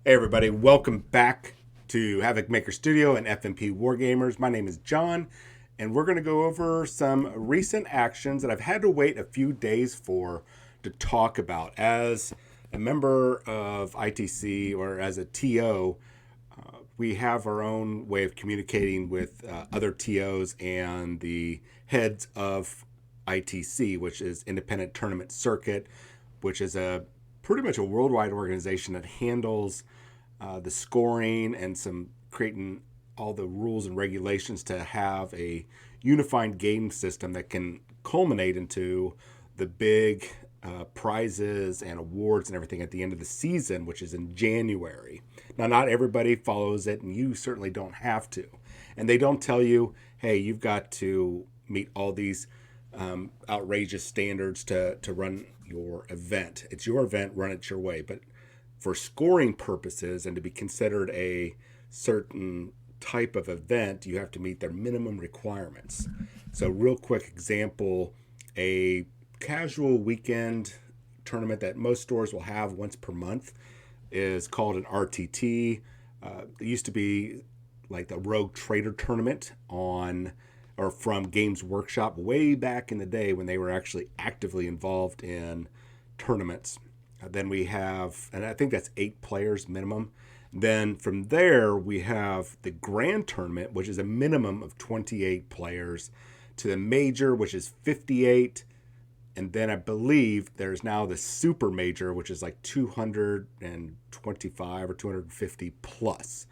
Hey everybody, welcome back to Havoc Maker Studio and FNP Wargmers. My name is John, and we're going to go over some recent actions that I've had to wait a few days for to talk about. As a member of ITC or as a TO, we have our own way of communicating with other TOs and the heads of ITC, which is Independent Tournament Circuit, which is a pretty much a worldwide organization that handles the scoring and some creating all the rules and regulations to have a unified game system that can culminate into the big prizes and awards and everything at the end of the season, which is in January. Now, not everybody follows it, and you certainly don't have to. And they don't tell you, hey, you've got to meet all these outrageous standards to run your event. It's your event, run it your way. But for scoring purposes and to be considered a certain type of event, you have to meet their minimum requirements. So, real quick example, a casual weekend tournament that most stores will have once per month is called an RTT. It used to be like the Rogue Trader tournament on or from Games Workshop way back in the day when they were actually actively involved in tournaments. Then we have, and I think that's 8 players minimum. Then from there, we have the Grand Tournament, which is a minimum of 28 players, to the Major, which is 58. And then I believe there's now the Super Major, which is like 225 or 250 plus.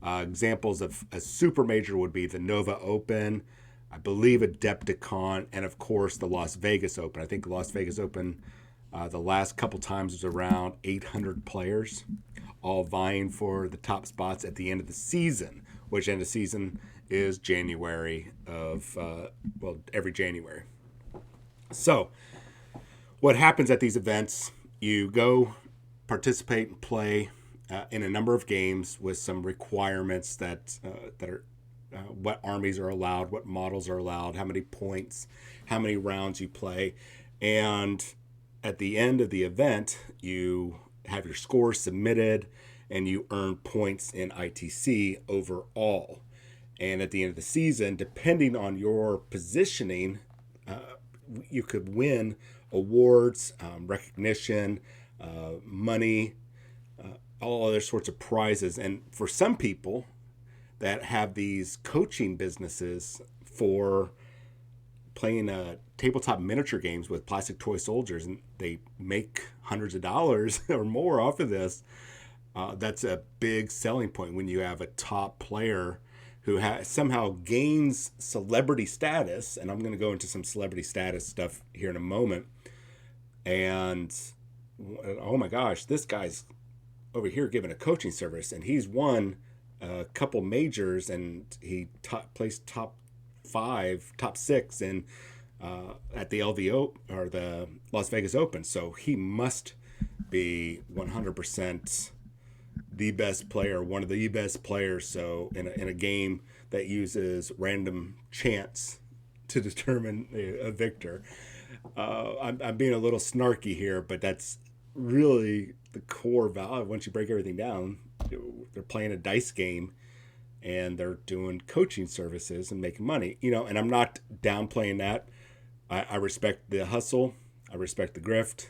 Examples of a Super Major would be the Nova Open, I believe Adepticon, and of course the Las Vegas Open. I think the Las Vegas Open the last couple times was around 800 players, all vying for the top spots at the end of the season, which end of season is January of, every January. So what happens at these events, you go participate and play in a number of games with some requirements that are what armies are allowed, what models are allowed, how many points, how many rounds you play. And at the end of the event, you have your scores submitted and you earn points in ITC overall. And at the end of the season, depending on your positioning, you could win awards, recognition, money, all other sorts of prizes. And for some people that have these coaching businesses for playing tabletop miniature games with plastic toy soldiers, and they make hundreds of dollars or more off of this, that's a big selling point when you have a top player who somehow gains celebrity status. And I'm going to go into some celebrity status stuff here in a moment. And oh my gosh, this guy's over here giving a coaching service, and he's won a couple majors, and he placed top 6 in at the LVO or the Las Vegas Open. So he must be 100% the best player, one of the best players. So in a game that uses random chance to determine a victor, I'm being a little snarky here, but that's really the core value. Once you break everything down, they're playing a dice game and they're doing coaching services and making money, and I'm not downplaying that. I respect the hustle. I respect the grift.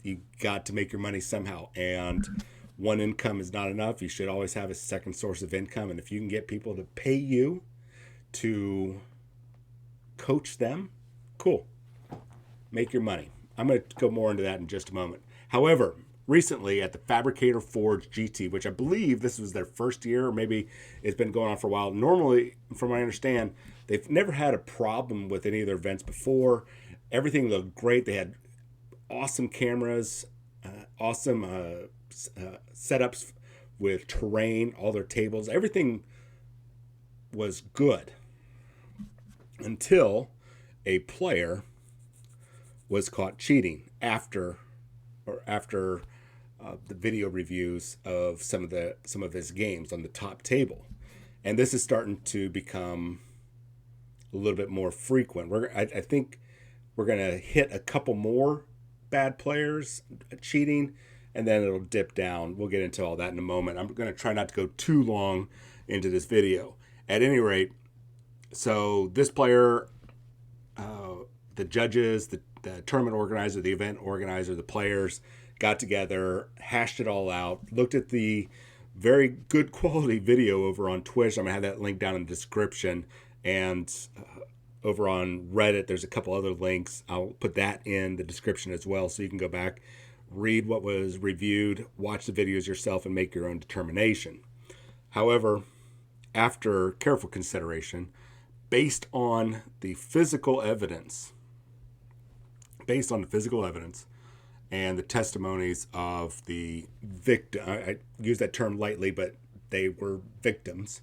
You got to make your money somehow, and one income is not enough. You should always have a second source of income. And if you can get people to pay you to coach them, cool. Make your money. I'm going to go more into that in just a moment. However, recently at the Fabricator Forge GT, which I believe this was their first year, or maybe it's been going on for a while. Normally, from what I understand, they've never had a problem with any of their events before. Everything looked great. They had awesome cameras, awesome setups with terrain, all their tables. Everything was good until a player was caught cheating after the video reviews of some of his games on the top table, and this is starting to become a little bit more frequent. I think we're gonna hit a couple more bad players cheating, and then it'll dip down. We'll get into all that in a moment. I'm going to try not to go too long into this video. At any rate, so this player, the judges, the tournament organizer, the event organizer, the players got together, hashed it all out, looked at the very good quality video over on Twitch. I'm going to have that link down in the description. And over on Reddit, there's a couple other links. I'll put that in the description as well, so you can go back, read what was reviewed, watch the videos yourself, and make your own determination. However, after careful consideration, based on the physical evidence, and the testimonies of the victim, I use that term lightly, but they were victims.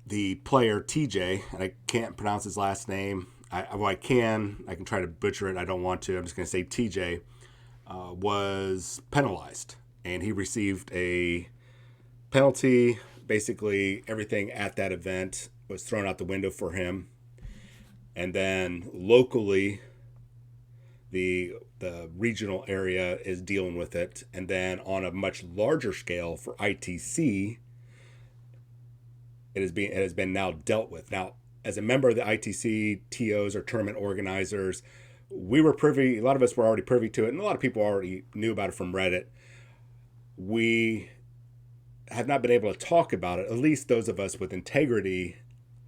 The player TJ, and I can't pronounce his last name. I can try to butcher it. I don't want to. I'm just going to say TJ was penalized, and he received a penalty. Basically, everything at that event was thrown out the window for him. And then locally, the regional area is dealing with it. And then on a much larger scale for ITC, it has been now dealt with. Now, as a member of the ITC TOs or tournament organizers, we were privy, a lot of us were already privy to it, and a lot of people already knew about it from Reddit. We have not been able to talk about it, at least those of us with integrity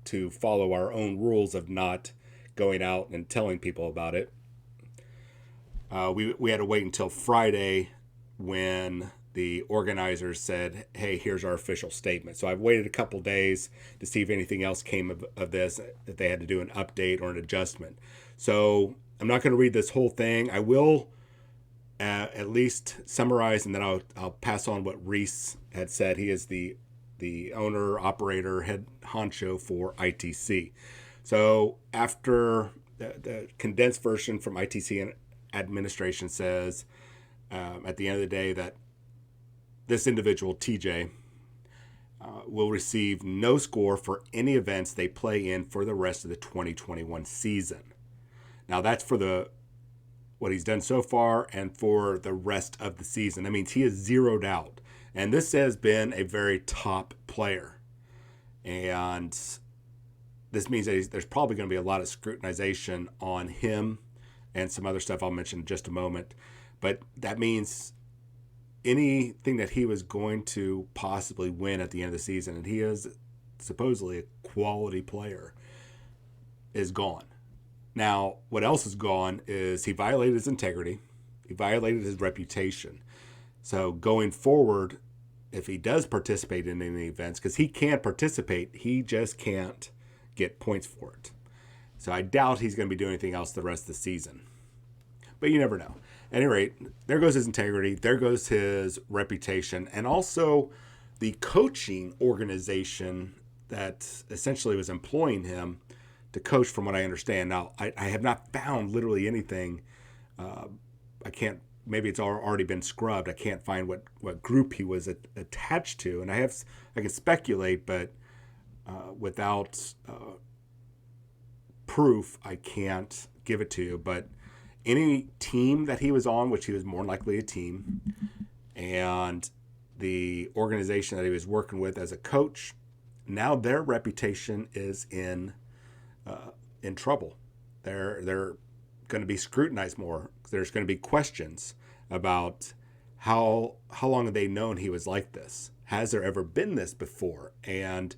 to follow our own rules of not going out and telling people about it. We had to wait until Friday when the organizers said, hey, here's our official statement. So I've waited a couple days to see if anything else came of this, that they had to do an update or an adjustment. So I'm not going to read this whole thing. I will at least summarize, and then I'll pass on what Reese had said. He is the owner, operator, head honcho for ITC. So after the condensed version from ITC and administration says at the end of the day that this individual, TJ, will receive no score for any events they play in for the rest of the 2021 season. Now that's for what he's done so far and for the rest of the season. That means he is zeroed out. And this has been a very top player. And this means that there's probably going to be a lot of scrutinization on him and some other stuff I'll mention in just a moment. But that means anything that he was going to possibly win at the end of the season, and he is supposedly a quality player, is gone. Now, what else is gone is he violated his integrity. He violated his reputation. So going forward, if he does participate in any events, because he can participate, he just can't get points for it. So I doubt he's going to be doing anything else the rest of the season. But you never know. At any rate, there goes his integrity. There goes his reputation. And also the coaching organization that essentially was employing him to coach, from what I understand. Now, I have not found literally anything. I can't, maybe it's already been scrubbed. I can't find what group he was attached to. And I can speculate, but without proof, I can't give it to you. But any team that he was on, which he was more likely a team, and the organization that he was working with as a coach, now their reputation is in trouble. They're going to be scrutinized more. There's going to be questions about how long have they known he was like this? Has there ever been this before? And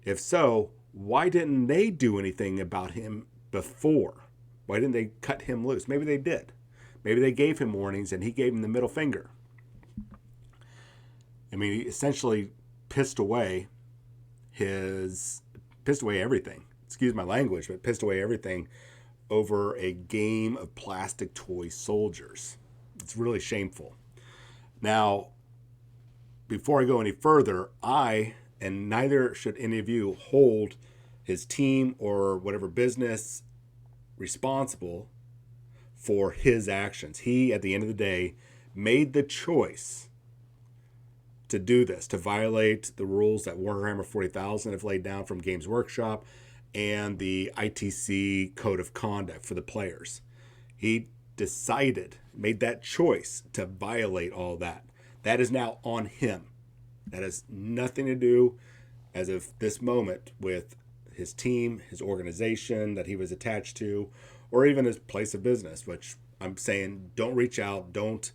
if so, why didn't they do anything about him before? Why didn't they cut him loose? Maybe they did. Maybe they gave him warnings and he gave him the middle finger. I mean, he essentially pissed away everything. Excuse my language, but pissed away everything over a game of plastic toy soldiers. It's really shameful. Now, before I go any further, and neither should any of you, hold his team or whatever business responsible for his actions. He, at the end of the day, made the choice to do this, to violate the rules that Warhammer 40,000 have laid down from Games Workshop and the ITC code of conduct for the players. He decided, made that choice to violate all that. That is now on him. That has nothing to do, as of this moment, with his team, his organization that he was attached to, or even his place of business, which I'm saying don't reach out, don't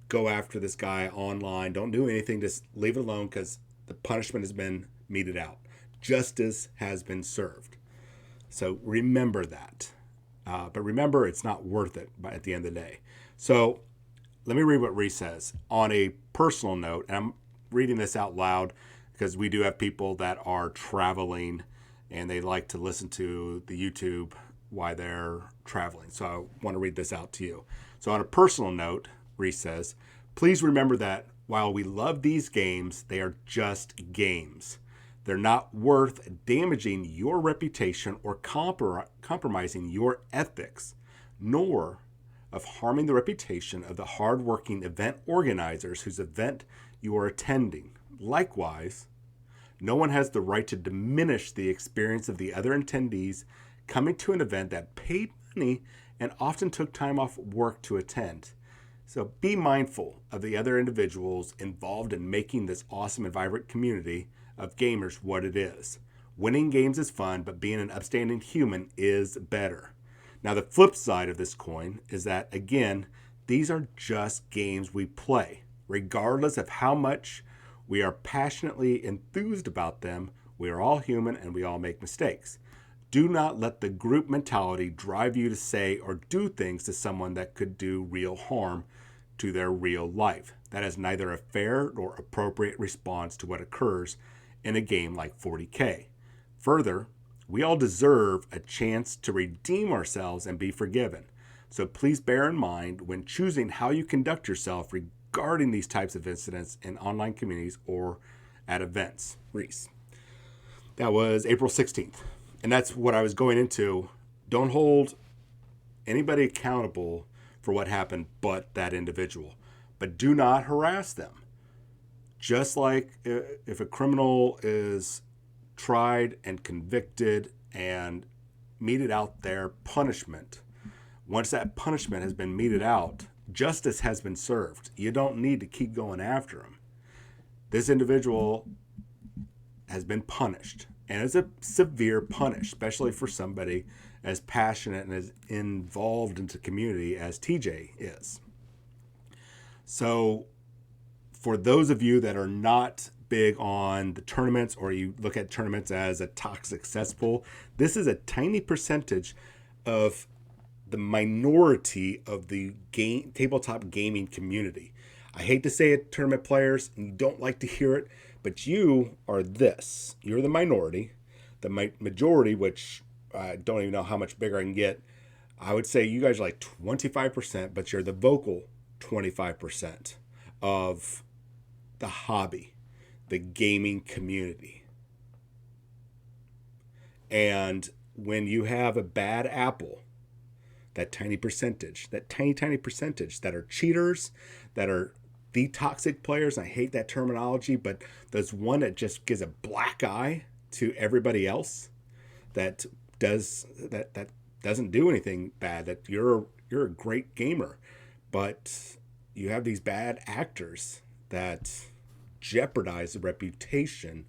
go after this guy online, don't do anything, just leave it alone because the punishment has been meted out. Justice has been served. So remember that. But remember, it's not worth it at the end of the day. So let me read what Reese says. On a personal note, and I'm reading this out loud because we do have people that are traveling and they like to listen to the YouTube while they're traveling. So I want to read this out to you. So on a personal note, Reese says, please remember that while we love these games, they are just games. They're not worth damaging your reputation or compromising your ethics, nor of harming the reputation of the hardworking event organizers whose event you are attending. Likewise, no one has the right to diminish the experience of the other attendees coming to an event that paid money and often took time off work to attend. So be mindful of the other individuals involved in making this awesome and vibrant community of gamers what it is. Winning games is fun, but being an upstanding human is better. Now, the flip side of this coin is that, again, these are just games we play. Regardless of how much we are passionately enthused about them, we are all human and we all make mistakes. Do not let the group mentality drive you to say or do things to someone that could do real harm to their real life. That is neither a fair nor appropriate response to what occurs in a game like 40K. Further, we all deserve a chance to redeem ourselves and be forgiven. So please bear in mind when choosing how you conduct yourself regarding these types of incidents in online communities or at events. Reese. That was April 16th. And that's what I was going into. Don't hold anybody accountable for what happened but that individual. But do not harass them. Just like if a criminal is tried and convicted and meted out their punishment, once that punishment has been meted out, justice has been served. You don't need to keep going after him. This individual has been punished, and it's a severe punish, especially for somebody as passionate and as involved into the community as TJ is. So for those of you that are not big on the tournaments, or you look at tournaments as a toxic cesspool, this is a tiny percentage of the minority of the tabletop gaming community. I hate to say it, tournament players, and you don't like to hear it, but you are this. You're the minority. The majority, which I don't even know how much bigger I can get, I would say you guys are like 25%, but you're the vocal 25% of the hobby, the gaming community. And when you have a bad apple, that tiny percentage that are cheaters, that are the toxic players, I hate that terminology, but there's one that just gives a black eye to everybody else that doesn't do anything bad, that you're a great gamer, but you have these bad actors that jeopardize the reputation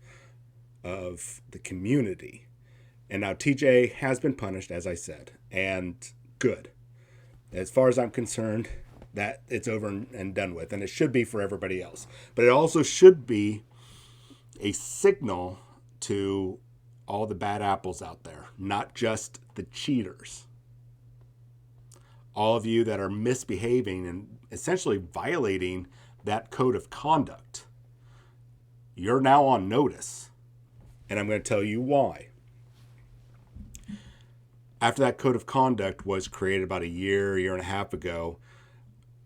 of the community. And now TJ has been punished, as I said, and good. As far as I'm concerned, that it's over and done with, and it should be for everybody else. But it also should be a signal to all the bad apples out there, not just the cheaters. All of you that are misbehaving and essentially violating that code of conduct, you're now on notice, and I'm going to tell you why. After that code of conduct was created about a year and a half ago,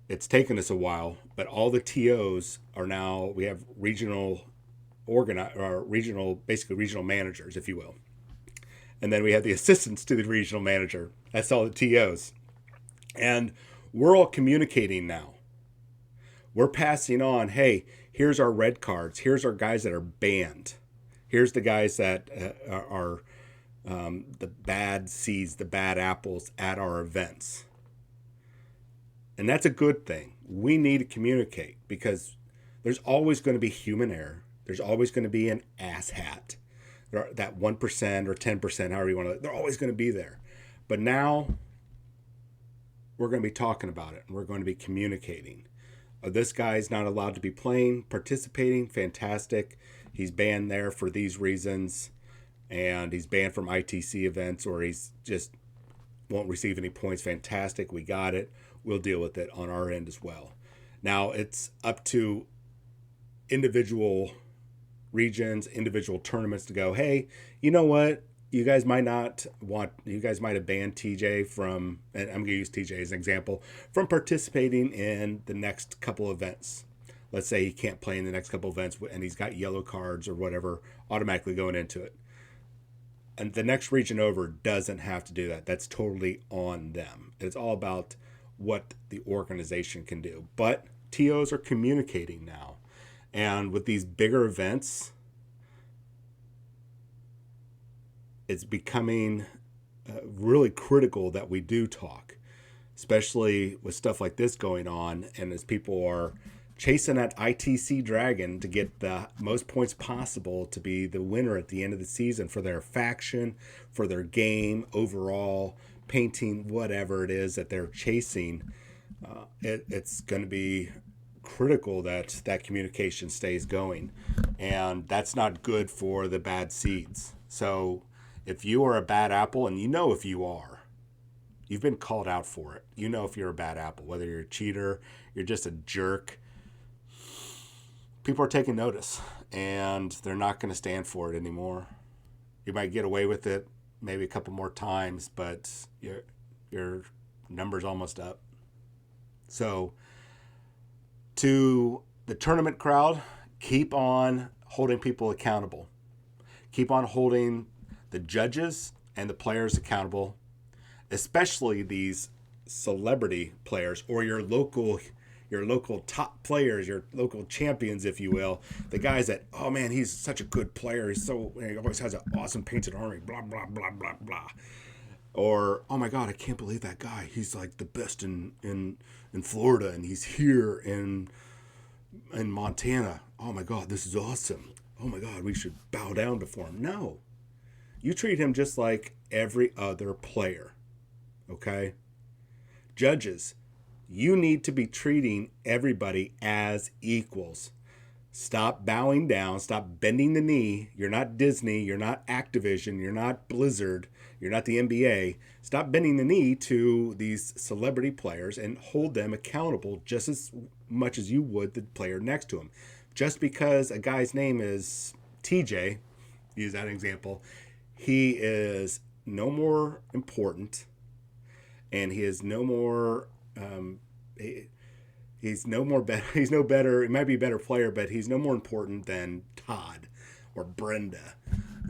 it's taken us a while, but all the TOs are now, we have regional managers, if you will. And then we have the assistants to the regional manager. That's all the TOs. And we're all communicating now. We're passing on, hey, here's our red cards. Here's our guys that are banned. Here's the guys that are the bad seeds, the bad apples at our events. And that's a good thing. We need to communicate because there's always going to be human error. There's always going to be an asshat. That 1% or 10%, however you want to, they're always going to be there. But now we're going to be talking about it and we're going to be communicating. This guy's not allowed to be playing, participating, fantastic. He's banned there for these reasons, and he's banned from ITC events, or he's just won't receive any points. Fantastic, we got it. We'll deal with it on our end as well. Now it's up to individual regions, individual tournaments to go, hey, you know what? You guys might have banned TJ from, and I'm going to use TJ as an example, from participating in the next couple events. Let's say he can't play in the next couple events and he's got yellow cards or whatever automatically going into it. And the next region over doesn't have to do that. That's totally on them. It's all about what the organization can do. But TOs are communicating now. And with these bigger events, it's becoming really critical that we do talk, especially with stuff like this going on. And as people are chasing that ITC dragon to get the most points possible to be the winner at the end of the season for their faction, for their game overall, painting, whatever it is that they're chasing, it's going to be critical that that communication stays going. And that's not good for the bad seeds. So if you are a bad apple, and you know if you are, you've been called out for it. You know if you're a bad apple, whether you're a cheater, you're just a jerk. People are taking notice, and they're not going to stand for it anymore. You might get away with it maybe a couple more times, but your number's almost up. So to the tournament crowd, keep on holding people accountable. Keep on holding the judges and the players accountable, especially these celebrity players or your local top players, your local champions, if you will. The guys that, oh man, he's such a good player. He always has an awesome painted army, blah, blah, blah, blah, blah. Or, oh my God, I can't believe that guy. He's like the best in Florida, and he's here in Montana. Oh my God, this is awesome. Oh my God, we should bow down before him. No. You treat him just like every other player, okay? Judges, you need to be treating everybody as equals. Stop bowing down. Stop bending the knee. You're not Disney. You're not Activision. You're not Blizzard. You're not the NBA. Stop bending the knee to these celebrity players and hold them accountable just as much as you would the player next to him. Just because a guy's name is TJ, use that example, he is no more important, and he is no more. He's no more better. He's no better. He might be a better player, but he's no more important than Todd or Brenda,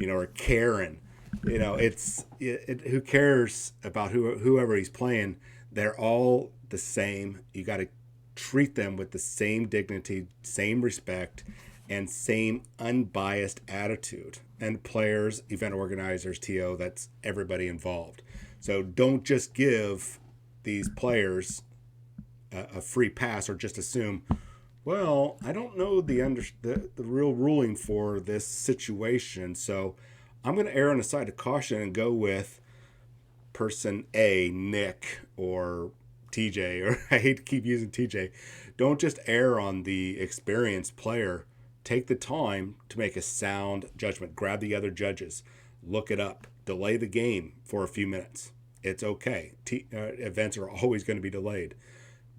or Karen. Who cares about whoever he's playing? They're all the same. You got to treat them with the same dignity, same respect, and same unbiased attitude. And players, event organizers, TO, that's everybody involved. So don't just give these players a free pass or just assume, well, I don't know the real ruling for this situation, so I'm going to err on the side of caution and go with person A, Nick, or TJ, or I hate to keep using TJ. Don't just err on the experienced player. Take the time to make a sound judgment. Grab the other judges. Look it up. Delay the game for a few minutes. It's okay. Events are always going to be delayed.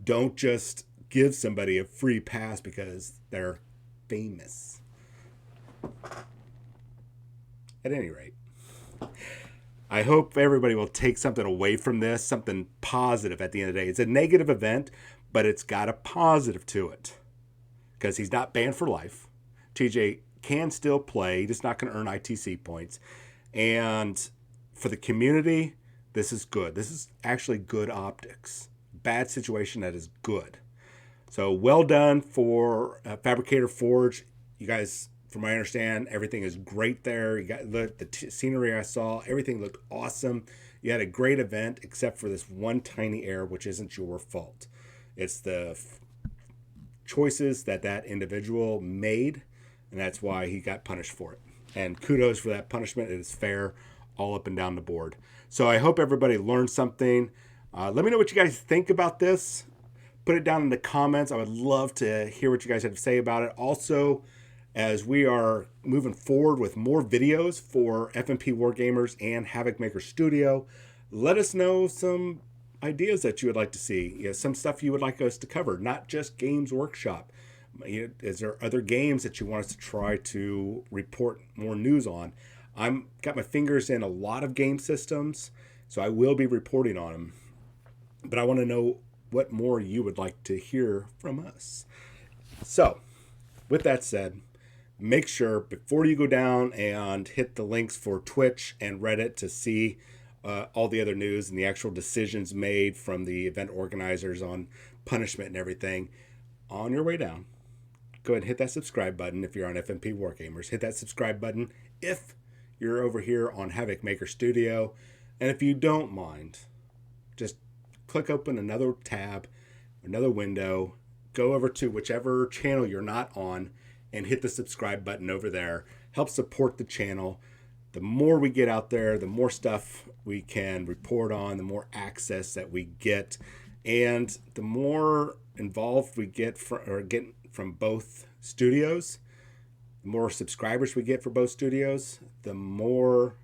Don't just give somebody a free pass because they're famous. At any rate, I hope everybody will take something away from this, something positive at the end of the day. It's a negative event, but it's got a positive to it because he's not banned for life. TJ can still play. He's just not going to earn ITC points. And for the community, this is good. This is actually good optics. Bad situation that is good. So well done for Fabricator Forge. You guys, from what I understand, everything is great there. You got the scenery I saw. Everything looked awesome. You had a great event except for this one tiny error, which isn't your fault. It's the choices that that individual made, and that's why he got punished for it. And kudos for that punishment. It is fair all up and down the board. So I hope everybody learned something. Let me know what you guys think about this. Put it down in the comments. I would love to hear what you guys have to say about it. Also, as we are moving forward with more videos for FNP Wargamers and Havoc Maker Studio, let us know some ideas that you would like to see. Some stuff you would like us to cover, not just Games Workshop. Is there other games that you want us to try to report more news on? I'm got my fingers in a lot of game systems, so I will be reporting on them. But I want to know what more you would like to hear from us. So, with that said, make sure before you go down and hit the links for Twitch and Reddit to see all the other news and the actual decisions made from the event organizers on punishment and everything, on your way down, go ahead and hit that subscribe button if you're on FNP Wargamers. Hit that subscribe button if you're over here on Havoc Maker Studio. And if you don't mind, just click open another tab, another window, go over to whichever channel you're not on and hit the subscribe button over there. Help support the channel. The more we get out there, the more stuff we can report on, the more access that we get, and the more involved we get from both studios, the more subscribers we get for both studios, the more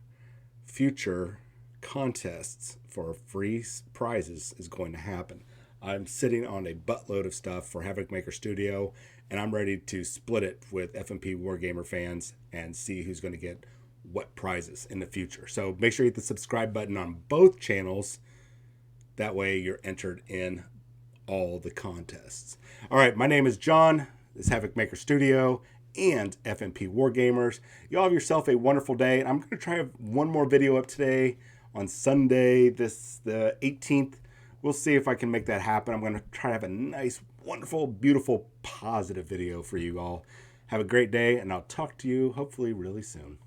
future contests for free prizes is going to happen. I'm sitting on a buttload of stuff for Havoc Maker Studio, and I'm ready to split it with FNP Wargamer fans and see who's going to get what prizes in the future. So make sure you hit the subscribe button on both channels. That way you're entered in all the contests. All right, my name is John. This is Havoc Maker Studio and FNP Wargamers. You all have yourself a wonderful day. I'm going to try one more video up today on Sunday, the 18th. We'll see if I can make that happen. I'm going to try to have a nice, wonderful, beautiful, positive video for you all. Have a great day, and I'll talk to you hopefully really soon.